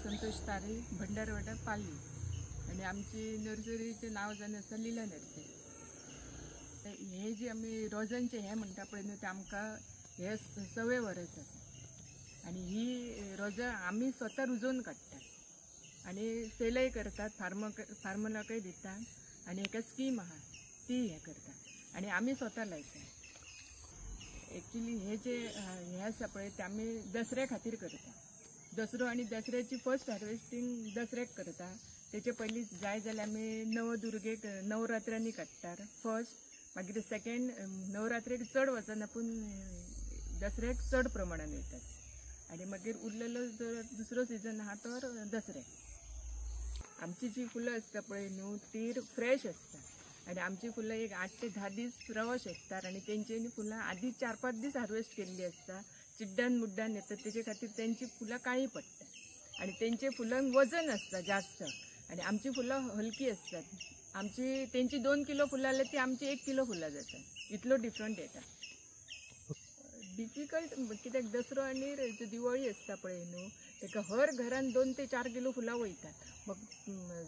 संतोष तारे भंडारवाडा पाली आणि आमची नर्सरीचे नाव जावन आसा लीला नर्सरी। हे जे आमी रोजांचे हे म्हणटा पळय न्हू ते आमकां हे 6 वर्स आसा आणि ही रोजां आमी स्वता रुजोवन काडटात आणि सेलय करतात, फार्मराकय दितात आणि एका स्कीम आहा ती हे करतात आणि आमी स्वता लायतात। एक्चुअली हे जे हे आसा पळय ते आमी दसऱ्या खातीर करता। दसरो आणि दसऱ्याची फर्स्ट हार्वेस्टिंग दसऱ्याक करता, तेचे पयलीं जाय जाल्यार आमी नवदुर्गेक नवरात्रांनी काडटात फर्स्ट, मागीर सेकंड नवरात्रेक चड वचना पूण दसऱ्याक चड प्रमाणान वयतात आणि मागीर उरलेलो जो दुसरो सीजन आहा तो दसऱ्याक। आमची जी फुलां आसता पळय न्हू ती फ्रेश आसता आणि आमची फुलां एक 8 ते 10 दीस रवो शेकतात आणि तेंच्यांनी फुलां आदी 4-5 दीस हार्वेस्ट केल्ली आसता। चिड्ड्यान मुड्ड्यान येतात तेचे खातीर तेंची फुलां काळी पडटात आणि तेंचे फुलांक वजन आसता जास्त आणि आमची फुलां हलकी असतात। आमची तेंची 2 किलो फुलां जाल्यार ती आमची 1 किलो फुलां जातात, इतलो डिफरंट येता। डिफिकल्ट कित्याक दसरो आनी दिवाळी आसता पळय न्हू तेका हर घरान 2 ते 4 किलो फुलां वयतात। मग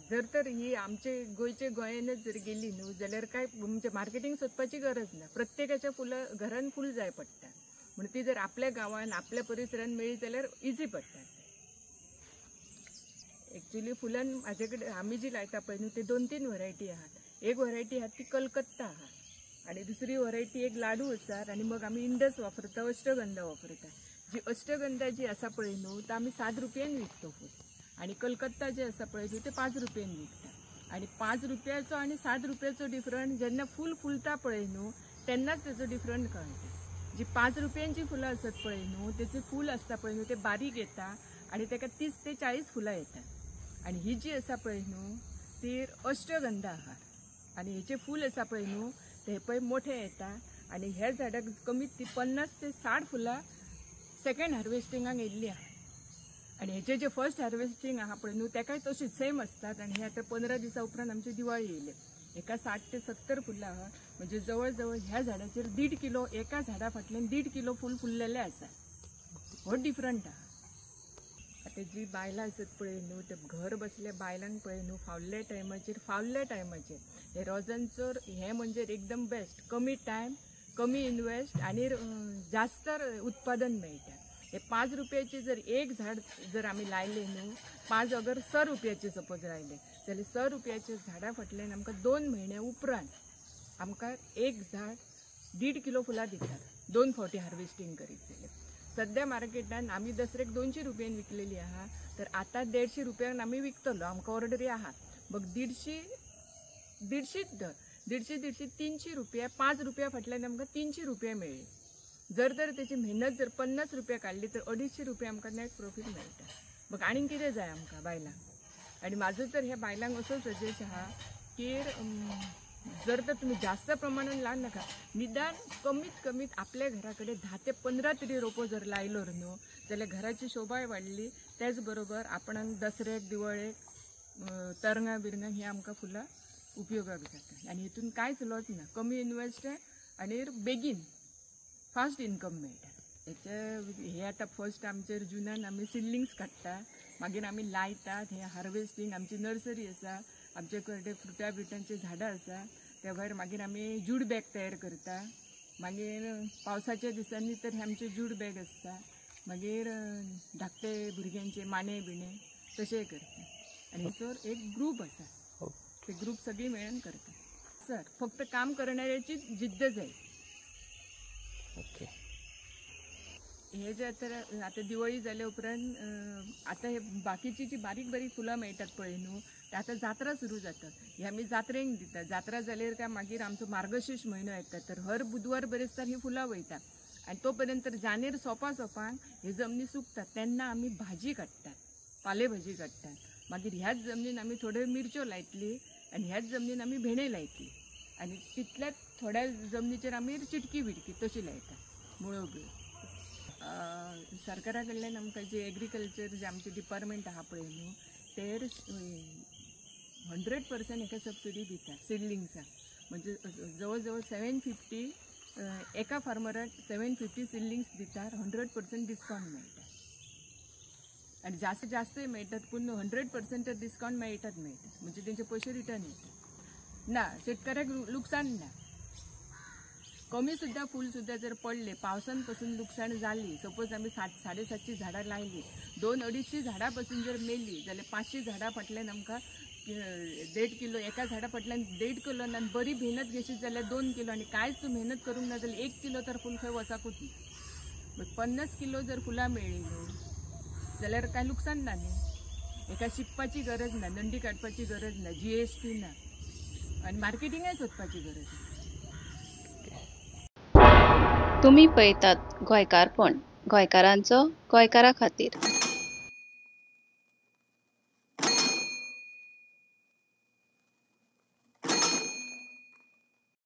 जर तर ही आमचे गोंयानच जर गेली न्हू जाल्यार काय म्हणजे मार्केटिंग सोदपाची गरज ना, प्रत्येकाच्या फुलां घरान फूल जाय पडटा म्हणून ती जर आपल्या गांवान आपल्या परिसरान मेळ्ळी जाल्यार इजी पडटा। एक्चुअली फुलां म्हाजे कडेन आमी जी लायता पळय न्हू ते 2-3 वरायटी आहात। एक वरायटी आहा ती कलकत्ता आहा आणि दुसरी वरायटी एक लाडू आसा आणि मग आमी इंडस वापरता, अष्टगंधा वापरता। जी अष्टगंधा जी आसा पळय न्हू तो आमी 7 रुपयान विकतो फूल आणि कलकत्ता जे आसा पळय न्हू ते 5 रुपयान विकता आणि 5 रुपयाचो आणि 7 रुपयाचो डिफरंट जेन्ना फूल फुलता पळय न्हू तेन्नाच तेजो डिफरंट कळटा। जी 5 रुपयांची फुलां आसत पळय न्हू तेचे फूल आसता पळय न्हू ते बारीक येता आणि तेका 30 ते 40 फुलां येतात आणि ही जी आसा पळय न्हू ती अष्टगंधा आहा आणि हेचे फूल आसा पळय न्हू ते पळय मोठे येता आणि ह्या झाडाक कमीत ती 50 ते 60 फुलां सेकंड हार्वेस्टिंगाक येयल्ली आहा आणि हेचे जे फर्स्ट हार्वेस्टिंग आहा पळय न्हू तेकाय तशीच सेम असतात आणि हे आता 15 दिसा उपरांत आमची दिवाळी येयली। एका 60 ते 70 फुलां आहा म्हणजे जवळ जवळ ह्या झाडाचेर 1.5 किलो एका झाडा फाटल्यान 1.5 किलो फूल फुललेले आसा। हो डिफरंट आहा। आता जी बायलां आसत पळय न्हू ते घर बसले बायलांक पळय न्हू फावल्या टायमाचेर हे रोजांचो हे म्हणजे एकदम बेस्ट, कमी टायम कमी इन्वेस्ट आणि जास्त उत्पादन मेळटा। हे 5 रुपयाचे जर एक झाड जर आमी लायले न्हू 5 अगर 100 रुपयाचे सपोज लायले जाल्यार 100 रुपयाचे झाडा फाटल्यान आमकां 2 म्हयन्या उपरांत आमकां एक झाड 1.5 किलो फुलां दितात 2 फावटी हार्वेस्टिंग करीत जाल्यार। सध्या मार्केटान आमी दसऱ्याक 200 रुपयान विकलेली आहा तर आता 150 रुपयान आमी विकतलो, आमकां ऑर्डरी आहा। मग 150 धर 150 300 रुपया 5 रुपया फाटल्यान आमकां 300 रुपया मेळ्ळे। जर तर त्याची मेहनत जर 50 रुपया काढली तर 250 रुपया आमकां नेट प्रॉफिट मेळटा। मग आनीक कितें जाय आमकां बायलांक आणि माझो तर ह्या बायलांक असो सजेस्ट आहा की जर तर तुम्ही जास्त प्रमाणात लावू नका, निदान कमीत आपल्या घराकडे 10 ते 15 तरी रोपो जर लायलो न्हू जाल्यार घराची शोभाय वाडली, त्याच बरोबर आपण दसऱ्याक दिवाळेक तरंगां बिरंगां ही आमकां फुलां उपयोगाक जाता आणि हितून कांयच लॉस ना, कमी इन्वेस्ट आणि बेगीन फास्ट इनकम मेळटा। हे आता फर्स्ट आमचे जुनान आमी सिडलिंग्स काडटा, मागीर आमी लायतात, हे हार्वेस्टिंग आमची नर्सरी आसा, आमचे कडेन फ्रुटा बिटांचे झाडां आसा, त्या भायर मागीर आमी जूट बॅग तयार करता, मागीर पावसाच्या दिसांनी तर हे आमचे जूट बॅग आसता, मागीर धाकटे भुरग्यांचे माने बिणे तशें करता आणि हेचो एक ग्रूप आसा, ते ग्रूप सगळी मेळून करता। सर फक्त काम करणाऱ्याची जिद्द जाय। ओके। हे जे आता दिवाळी जाल्या उपरांत आता हे बाकीची जी बारीक बारीक फुलां मेळटात पळय न्हू ते आता जात्रा सुरू जातात, हे आमी जात्रेक दितात। जात्रा जाल्यार काय मागीर आमचो मार्गशीर्ष म्हयनो येता तर हर बुधवार बेरेस्तार ही फुलां वयता आणि तोपर्यंत जानेर सोंपांक हे जमनी सुकतात तेन्ना आमी भाजी काडटात, पालेभाजी काडटात। मागीर ह्याच जमनीन आमी थोड्यो मिरच्यो लायतली आणि ह्याच जमनीन आमी भेंडे लायतली आणि तितल्याच थोड्या जमनीचेर आमी चिटकी बिटकी तशी लायतात मुळो बिळो। सरकारा कडल्यान आमकां जे एग्रीकल्चर जे आमचे डिपार्टमेंट आहा पळय न्हू तेर 100% एका सबसिडी दिता सिडलिंग्साक, म्हणजे जवळ जवळ 750 एका फार्मराक 750 सिडलिंग्स दितात, 100% डिस्काउंट मेळटा आणि जास्तीत जास्त मेळटात पूण 100% डिस्काउंट मेळटात म्हणजे त्यांचे पैसे रिटर्न येतात ना. शेतकऱ्याक लुकसाण ना. कमी सुद्धा फूल सुद्धा जर पडले पावसांपासून नुकसान झाली, सपोज आम्ही 700-750 झाडां लायली, 200-250 झाडां पासून जर मेली जाल्यार 500 झाडां फाटल्यान आमकां 1.5 किलो, एका झाडा फाटल्यान 1.5 किलो ना. बरी मेहनत घेशीत जाल्यार 2 किलो आणि कांयच तूं मेहनत करूंक ना जाल्यार 1 किलो तर फूल खंय वचाकूच ना. 50 किलो जर फुलां मेळ्ळी न्हू जाल्यार काय लुकसाण ना न्ही. एका शिकपाची गरज ना, दंडी काडपाची गरज ना, GST ना आणि मार्केटिंगय सोदपाची गरज ना. तुम्ही पळयतात गोंयकारपण, गोंयकारांचो गोंयकारा खातीर.